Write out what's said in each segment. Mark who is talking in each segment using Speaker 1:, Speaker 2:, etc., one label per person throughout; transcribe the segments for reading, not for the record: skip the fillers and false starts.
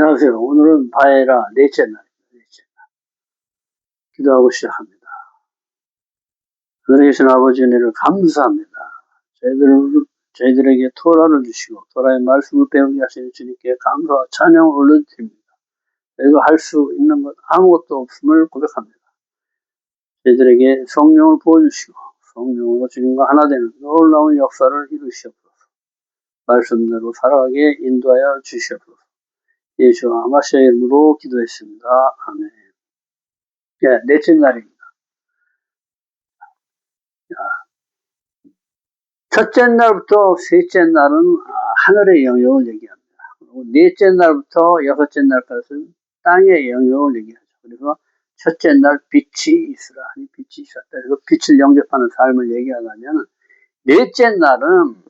Speaker 1: 안녕하세요. 오늘은 바에라 넷째 날입니다. 넷째 날. 기도하고 시작합니다. 하늘에 계신 아버지 은혜를 감사합니다. 저희들에게 토라를 주시고 토라의 말씀을 배우게 하시는 주님께 감사와 찬양을 올려드립니다. 저희가 할 수 있는 것 아무것도 없음을 고백합니다. 저희들에게 성령을 부어주시고 성령으로 주님과 하나 되는 놀라운 역사를 이루시옵소서. 말씀대로 살아가게 인도하여 주시옵소서. 예수와 마시아의 이름으로 기도했습니다. 아멘. 네, 넷째 날입니다. 첫째 날부터 셋째 날은 하늘의 영역을 얘기합니다. 그리고 넷째 날부터 여섯째 날까지는 땅의 영역을 얘기하죠. 그래서 첫째 날 빛이 있으라. 빛이 있었다. 그래서 빛을 영접하는 삶을 얘기하려면 넷째 날은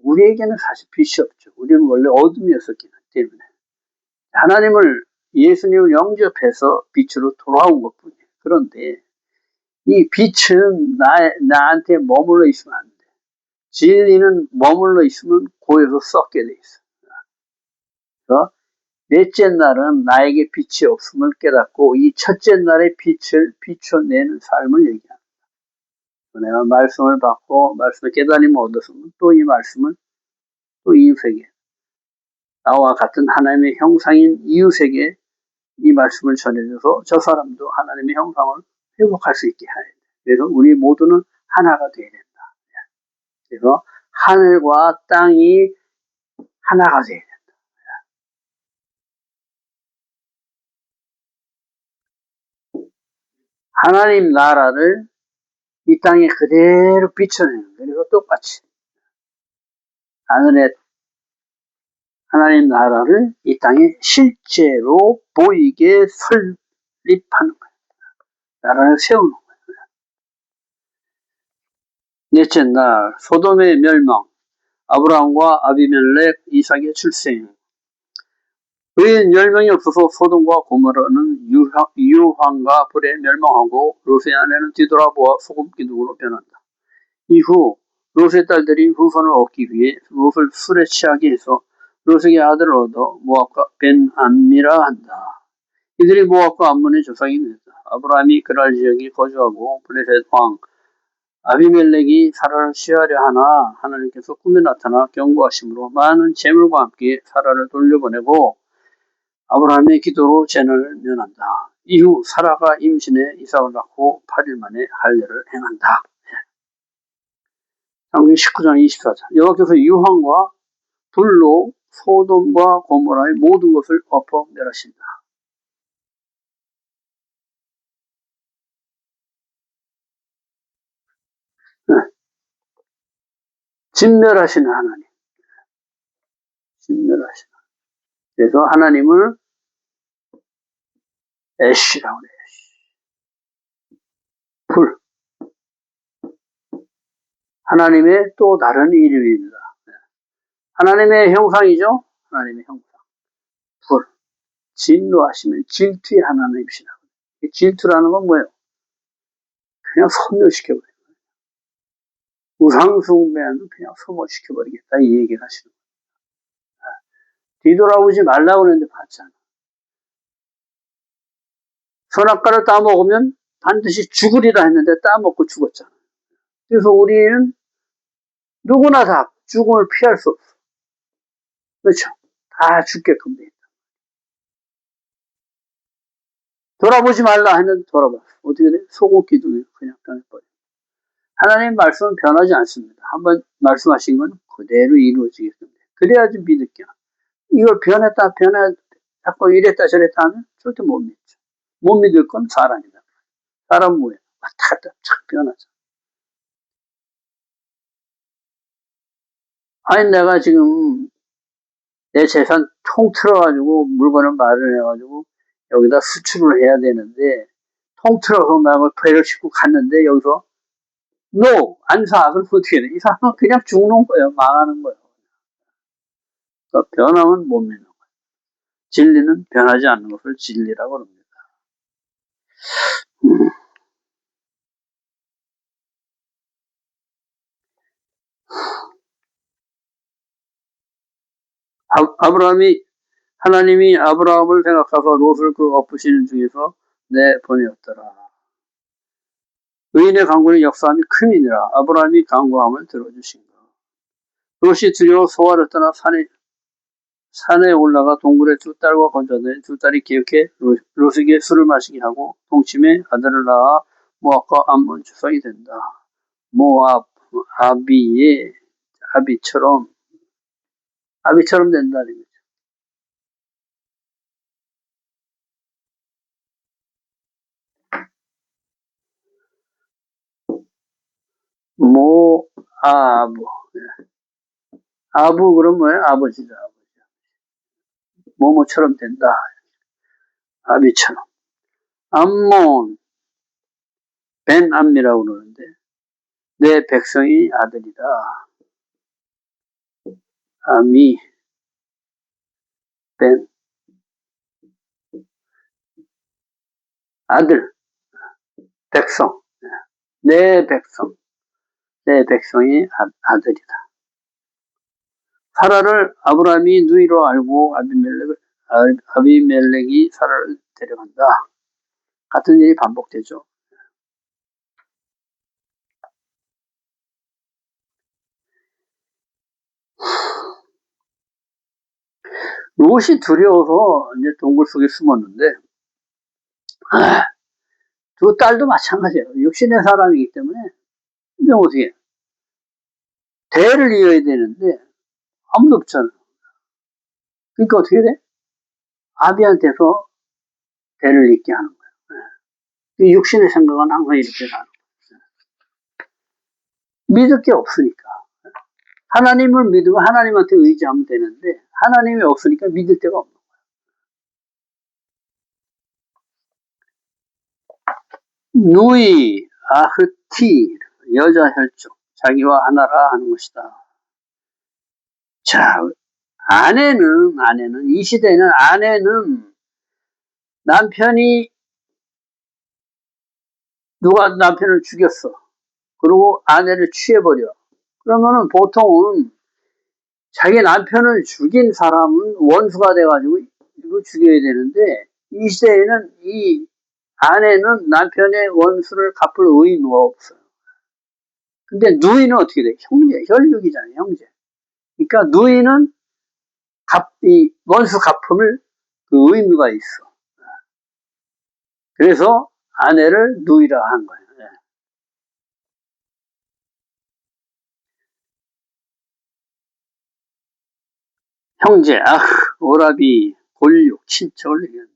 Speaker 1: 우리에게는 사실 빛이 없죠. 우리는 원래 어둠이었었기 때문에 하나님을 예수님을 영접해서 빛으로 돌아온 것뿐이에요. 그런데 이 빛은 나한테 머물러 있으면 안 돼. 진리는 머물러 있으면 고여서 썩게 돼 있어. 그래서 넷째 날은 나에게 빛이 없음을 깨닫고 이 첫째 날의 빛을 비춰내는 삶을 얘기합니다. 내가 말씀을 받고 말씀을 깨달음을 얻었으면 또 이 말씀을 또 이웃에게 나와 같은 하나님의 형상인 이웃에게 이 말씀을 전해줘서 저 사람도 하나님의 형상을 회복할 수 있게 해야 돼. 그래서 우리 모두는 하나가 돼야 된다. 그래서 하늘과 땅이 하나가 돼야 된다. 하나님 나라를 이 땅에 그대로 비춰내는 거예요. 그리고 똑같이 하늘의 하나님 나라를 이 땅에 실제로 보이게 설립하는 거예요. 나라를 세우는 거예요. 넷째 날 소돔의 멸망, 아브라함과 아비멜렉, 이삭의 출생. 의인 10명이 없어서 소돔과 고모라는 유황과 불에 멸망하고 롯의 아내는 뒤돌아보아 소금 기둥으로 변한다. 이후 롯의 딸들이 후손을 얻기 위해 롯을 술에 취하게 해서 롯에게 아들을 얻어 모압과 벤암미라 한다. 이들이 모압과 암몬의 조상이 되었다. 아브라함이 그랄 지역에 거주하고 블레셋 왕 아비멜렉이 사라를 취하려 하나 하나님께서 꿈에 나타나 경고하심으로 많은 재물과 함께 사라를 돌려보내고 아브라함의 기도로 재난을 면한다. 이후 사라가 임신해 이삭을 낳고 8일 만에 할례를 행한다. 창세기 19장 24절. 여호와께서 유황과 불로 소돔과 고모라의 모든 것을 엎어 멸하신다. 진멸하시는 하나님. 진멸하시는. 그래서 하나님을 애쉬라고 해요. 불. 하나님의 또 다른 이름입니다. 하나님의 형상이죠. 하나님의 형상. 불. 진노하시면 질투의 하나님이시다. 질투라는 건 뭐예요? 그냥 소멸시켜버려요. 우상숭배는 그냥 소멸시켜버리겠다. 이 얘기를 하시는 거예요. 뒤돌아오지 말라고 그랬는데 봤잖아. 선악과를 따먹으면 반드시 죽으리라 했는데 따먹고 죽었잖아. 그래서 우리는 누구나 다 죽음을 피할 수 없어. 그렇죠? 다 죽게끔 돼 있다. 돌아보지 말라 했는데 돌아봤어. 어떻게 돼? 소금 기둥이 그냥 변해버려. 하나님 말씀은 변하지 않습니다. 한번 말씀하신 건 그대로 이루어지겠습니다. 그래야지 믿을게요. 이걸 자꾸 이랬다 저랬다 하면 절대 못 믿죠. 못 믿을 건 사람이다. 사람 뭐예요? 왔다 갔다 착 변하죠. 아니 내가 지금 내 재산 통틀어가지고 물건을 마련해가지고 여기다 수출을 해야 되는데 통틀어서 막 배를 싣고 갔는데 여기서 안 사. 그럼 어떻게 돼? 이 사람은 그냥 죽는 거예요. 망하는 거예요. 그러니까 변함은 못 믿는 거예요. 진리는 변하지 않는 것을 진리라고 합니다. 아브라함이 하나님이 아브라함을 생각하고 롯을 그 엎으시는 중에서 내보내었더라. 의인의 간구는 역사함이 큼이니라. 아브라함이 간구함을 들어주신 것. 롯이 두려워 소아를 떠나 산에 올라가 동굴에 두 딸과 건져내 두 딸이 기억해 롯에게 술을 마시게 하고 동침에 아들을 낳아 모압과 암몬 주성이 된다. 모압, 아비처럼 된다는 거죠. 모압, 아부 그럼 뭐예요? 아버지다. 모모처럼 된다. 아비처럼. 암몬, 벤암미라고 그러는데 내 백성이 아들이다. 아미, 벤, 아들, 백성. 내 백성. 내 백성이 아들이다. 사라를 아브라함이 누이로 알고 아비멜렉이 사라를 데려간다. 같은 일이 반복되죠. 롯이 두려워서 이제 동굴 속에 숨었는데 두 딸도 마찬가지예요. 육신의 사람이기 때문에 근데 어떻게 대를 이어야 되는데 아무도 없잖아. 그러니까 어떻게 돼? 아비한테서 대를 잇게 하는 거야. 육신의 생각은 항상 이렇게 가는 거야. 믿을 게 없으니까. 하나님을 믿으면 하나님한테 의지하면 되는데 하나님이 없으니까 믿을 데가 없는 거야. 누이, 아흐티, 여자 혈족, 자기와 하나라 하는 것이다. 자, 아내는 이 시대는 아내는 남편이 누가 남편을 죽였어. 그리고 아내를 취해버려. 그러면은 보통은 자기 남편을 죽인 사람은 원수가 돼가지고 이거 죽여야 되는데 이 시대에는 이 아내는 남편의 원수를 갚을 의무가 없어요. 근데 누이는 어떻게 돼? 형제, 혈육이잖아요, 형제. 그러니까 누이는 이 원수 갚음을 그 의무가 있어. 그래서 아내를 누이라 한 거예요. 네. 형제, 오라비, 골육, 친척을 얘기한다.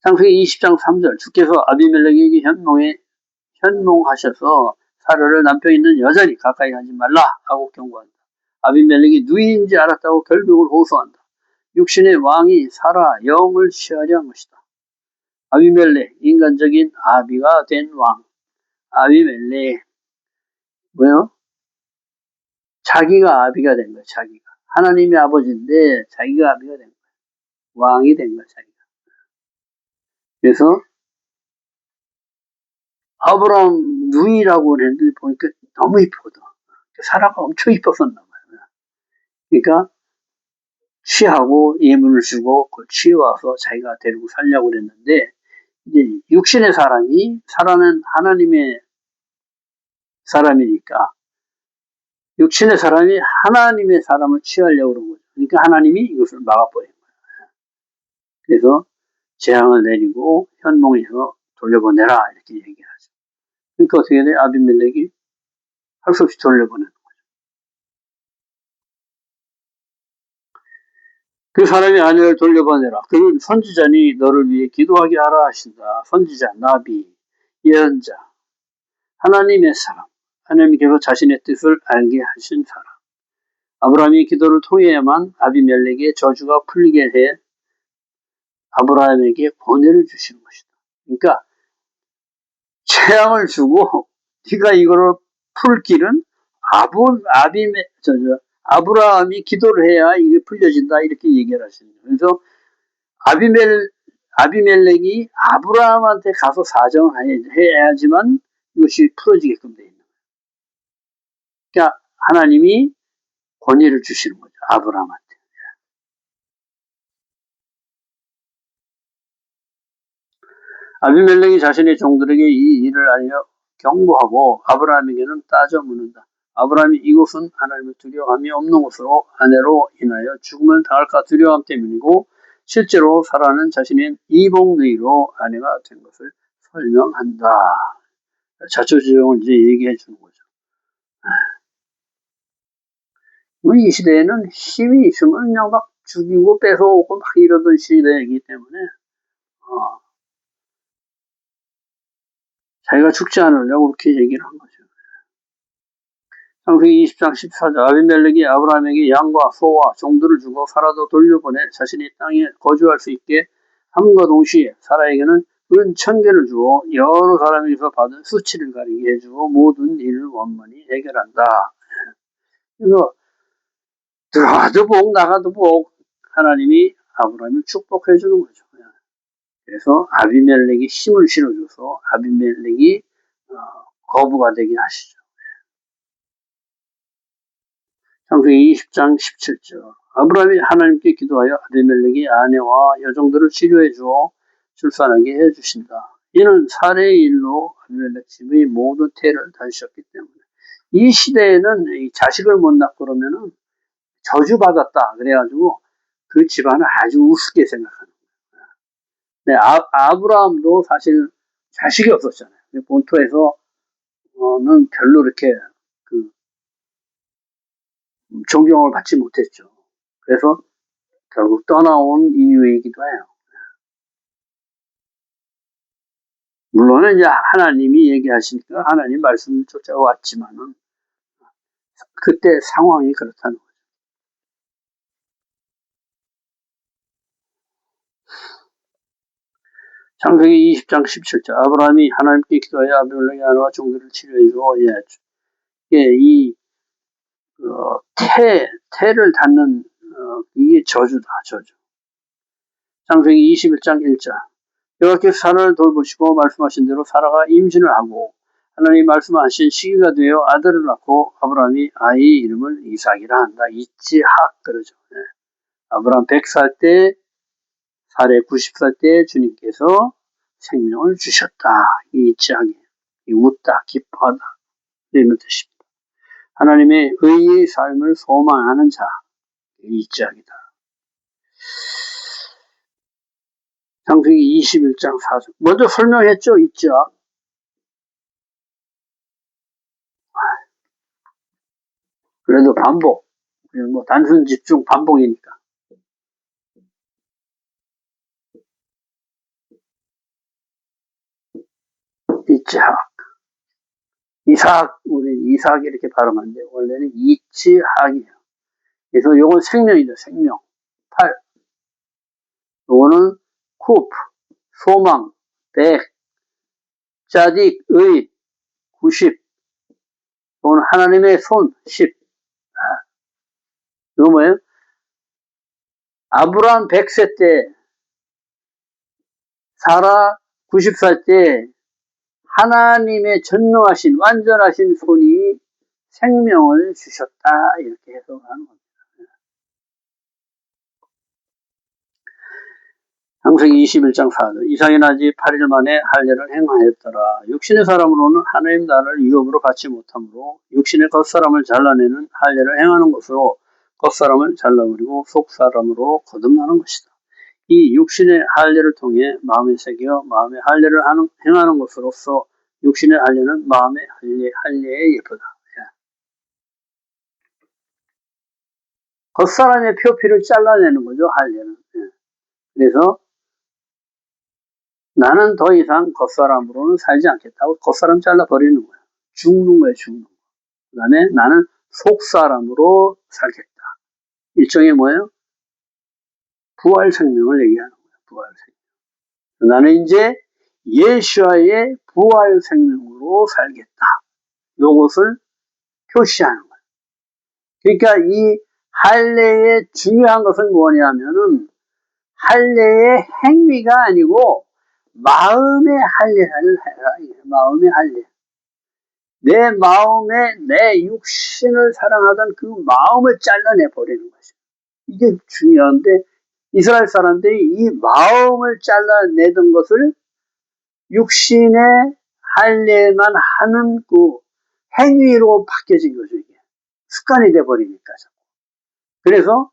Speaker 1: 창세기 20장 3절 주께서 아비멜렉에게 현몽하셔서 사르를 남편 있는 여자니 가까이 하지 말라 하고 경고한다. 아비멜렉이 누이인지 알았다고 결벽을 호소한다. 육신의 왕이 사라 영을 취하려 한 것이다. 아비멜렉 인간적인 아비가 된 왕. 아비멜렉 뭐요? 자기가 아비가 된 거야. 자기가 하나님의 아버지인데 자기가 아비가 된 거야. 왕이 된 거야. 자기가. 그래서 아브라함 누이라고 했는데 보니까 너무 이쁘거든. 사라가 엄청 이뻤었나 봐요. 그러니까 취하고 예물을 주고 그걸 취해와서 자기가 데리고 살려고 그랬는데 이제 육신의 사람이 사라는 하나님의 사람이니까 육신의 사람이 하나님의 사람을 취하려고 그런 거죠. 그러니까 하나님이 이것을 막아버린 거예요. 그래서 재앙을 내리고 현몽에서 돌려보내라 이렇게 얘기하죠. 그러니까 어떻게 돼? 아비멜렉이 할 수 없이 돌려보내는 거죠. 그 사람이 아내를 돌려보내라. 그는 선지자니 너를 위해 기도하게 하라 하신다. 선지자, 나비, 예언자, 하나님의 사람, 하나님께서 자신의 뜻을 알게 하신 사람. 아브라함이 기도를 통해야만 아비멜렉의 저주가 풀리게 해 아브라함에게 권위를 주시는 것이다. 그러니까 재앙을 주고 네가 이거를 풀 길은 아브라함이 기도를 해야 이게 풀려진다 이렇게 얘기를 하시는 거예요. 그래서 아비멜렉이 아브라함한테 가서 사정을 해야지만 이것이 풀어지게끔 돼 있는 거예요. 그러니까 하나님이 권위를 주시는 거죠. 아브라함한테. 아비멜렉이 자신의 종들에게 이 일을 알려 경고하고 아브라함에게는 따져 묻는다. 아브라함이 이곳은 하나님을 두려워함이 없는 곳으로 아내로 인하여 죽으면 당할까 두려워함 때문이고 실제로 사라는 자신의 이복누이로 아내가 된 것을 설명한다. 자초지종을 이제 얘기해 주는 거죠. 이 시대에는 힘이 있으면 그냥 막 죽이고 뺏어오고 막 이러던 시대이기 때문에 자기가 죽지 않으려고 그렇게 얘기를 한 거죠. 창세기 20장 14절 아비멜렉이 아브라함에게 양과 소와 종들을 주고 사라도 돌려보내 자신이 땅에 거주할 수 있게 함과 동시에 사라에게는 은 1000개를 주어 여러 사람에게서 받은 수치를 가리게 해주고 모든 일을 원만히 해결한다. 그래서 들어가도 복 나가도 복 하나님이 아브라함을 축복해 주는 거죠. 그래서 아비멜렉이 힘을 실어줘서 아비멜렉이 거부가 되게 하시죠. 창세기 20장 17절 아브라함이 하나님께 기도하여 아비멜렉이 아내와 여종들을 치료해 주어 출산하게 해주신다. 이는 사례의 일로 아비멜렉 집의 모든 태를 다주셨기 때문에 이 시대에는 이 자식을 못 낳고 그러면은 저주받았다 그래가지고 그 집안을 아주 우습게 생각하는 거예요. 네, 아브라함도 사실 자식이 없었잖아요. 본토에서는 별로 이렇게 그 존경을 받지 못했죠. 그래서 결국 떠나온 이유이기도 해요. 물론 이제 하나님이 얘기하시니까 하나님 말씀을 쫓아왔지만은 그때 상황이 그렇다는 거죠. 창세기 20장 17절 아브라함이 하나님께 기도하여 아비멜렉의 아내와 종들을 치료해 주어 이 태를 닫는 이게 저주다 저주. 창세기 21장 1절 여호와께서 사라를 돌보시고 말씀하신 대로 사라가 임신을 하고 하나님이 말씀하신 시기가 되어 아들을 낳고 아브라함이 아이 이름을 이삭이라 한다. 이츠학 그러죠. 네. 아브라함 100살 때 사례 90살 때 주님께서 생명을 주셨다. 이 이츠학이 웃다 기뻐하다 이런 뜻입니다. 하나님의 의의 삶을 소망하는 자 이츠학이다. 창세기 21장 4절 먼저 설명했죠. 이츠학 그래도 반복 뭐 단순 집중 반복이니까 이츠학 이삭 우리 이삭 이렇게 발음하는데 원래는 이츠학이에요. 그래서 요건 생명이죠. 생명 8 요거는 쿠프 소망 100 짜딕 의 90 요거는 하나님의 손 10 이거 뭐예요? 아브라함 100세 때 사라 90살 때 하나님의 전능하신 완전하신 손이 생명을 주셨다 이렇게 해석하는 겁니다. 창세기 21장 4절 이삭이 나지 8일 만에 할례를 행하였더라. 육신의 사람으로는 하나님 나라를 유업으로 받지 못하므로 육신의 겉사람을 잘라내는 할례를 행하는 것으로 겉사람을 잘라버리고 속사람으로 거듭나는 것이다. 이 육신의 할례를 통해 마음에 새겨 마음의 할례를 행하는 것으로서 육신의 할례는 마음의 할례의 예표다. 겉사람의 표피를 잘라내는 거죠. 할례는. 그래서 나는 더 이상 겉사람으로는 살지 않겠다고 겉사람 잘라버리는 거야. 죽는 거야, 죽는 거. 그 다음에 나는 속사람으로 살겠다. 일종의 뭐예요? 부활 생명을 얘기하는 거야, 부활 생명. 나는 이제 예수와의 부활 생명으로 살겠다. 요것을 표시하는 거야. 그러니까 이 할례의 중요한 것은 뭐냐면은 할례의 행위가 아니고 마음의 할례를 해라. 마음의 할례. 내 마음에 내 육신을 사랑하던 그 마음을 잘라내 버리는 것이죠. 이게 중요한데 이스라엘 사람들이 이 마음을 잘라내던 것을 육신의 할례만 하는 그 행위로 바뀌어진 거죠, 이게. 습관이 돼버리니까. 그래서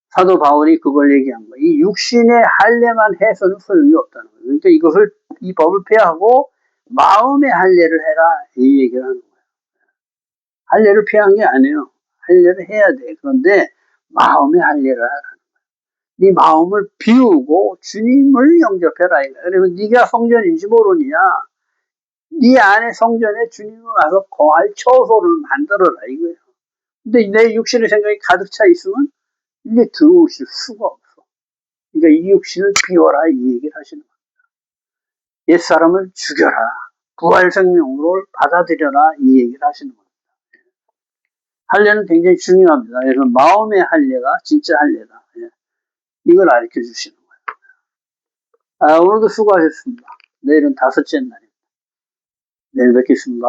Speaker 1: 사도 바울이 그걸 얘기한 거예요. 이 육신의 할례만 해서는 소용이 없다는 거예요. 그러니까 이 법을 폐하고 마음의 할례를 해라, 이 얘기를 하는 거예요. 할례를 폐한 게 아니에요. 할례를 해야 돼. 그런데 마음의 할례를 하라. 네 마음을 비우고 주님을 영접해라. 그러면 네가 성전인지 모르느냐? 네 안에 성전에 주님을 와서 거할 처소를 만들어라 이거예요. 근데 내 육신의 생각이 가득 차 있으면 이게 들어오실 수가 없어. 그러니까 이 육신을 비워라 이 얘기를 하시는 거예요. 옛사람을 죽여라. 부활 생명으로 받아들여라 이 얘기를 하시는 겁니다. 할례는 굉장히 중요합니다. 그래서 마음의 할례가 진짜 할례다. 이걸 가르쳐 주시는 거예요. 오늘도 수고하셨습니다. 내일은 5째 날입니다. 내일 뵙겠습니다.